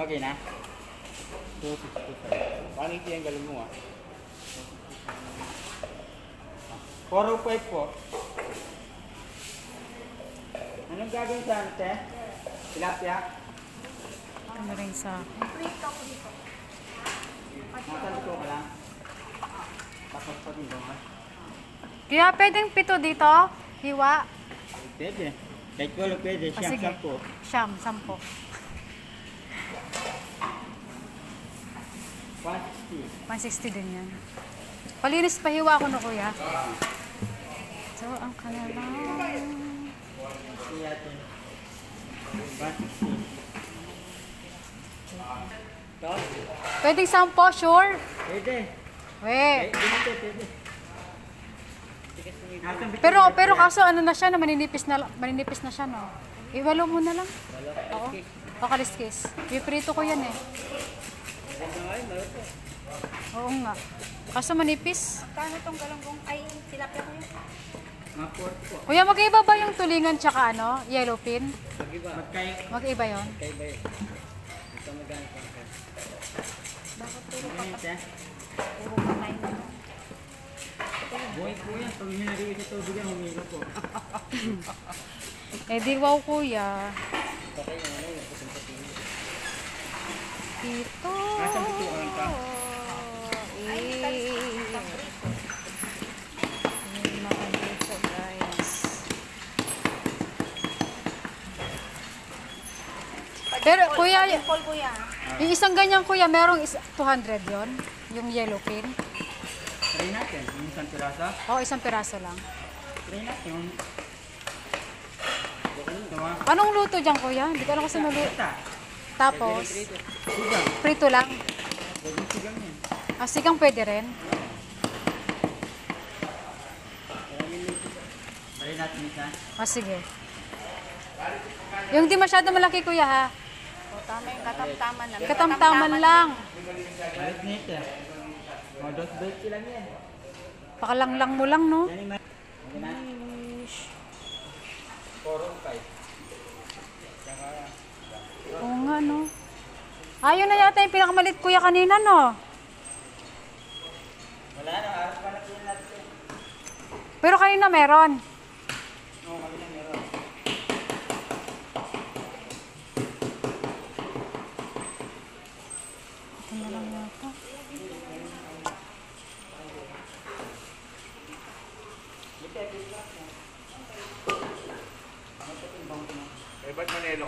Okay na? 265. Paano yung galon mo 405 po. Anong gagawin sa ante? Tilapia? Ano rin sa... Nasa ko lang. Tapos pa din doon. Kaya pwedeng 7 dito? Hiwa? Pwede. Kahit wala pwede. Ah, Siyam, sige. 10. Siyam, 10. 160. 160 din yan. Palinis pa hiwa ko na kuya. So, ang kanilang... 160. Pwedeng 10, sure? Pwede. We. Pwede. Pero kaso ano na siya, maninipis na siya, no? Iwalo mo na lang. Oo. O kaliskis. Piprito ko yan eh. Oo nga. Kaso manipis. Kano tong galonggong? Ay, tilapia ko yun. Kuya, mag-iba ba yung tulingan tsaka ano, yellowfin? Mag-iba yun? Bakit puro patay na? Buhay po yan. Pag minariwis ito, bigyan humiro po. Eh di wow kuya. Ito. Nasaan ito ang ka? Dito guys. Pero kuya, Paul kuya. yung isang ganyan kuya, merong 200 yon, yung yellowfin. Try natin. Yung isang piraso. Oo, isang piraso lang. Try natin. Anong luto dyan kuya? Hindi ko alam kung saan luto. Tapos, Sigang. prito lang. Pwede sigang yan. Ah, sigang pwede rin. Try natin isa. Ah, sige. Yung di masyado malaki kuya ha. O, tama yung katamtaman lang. Katamtaman lang. Balik nito. Mga dos bait lang yan. Pakalanglang mo lang, no? Yan yung okay na. 405. Oo nga, no? Ayun na yata yung pinakamalit kuya kanina, no? Wala na. Harap pa natin natin. Pero kanina meron. Oo, kanina meron. Ito na lang yata. Eh, ba't Manelo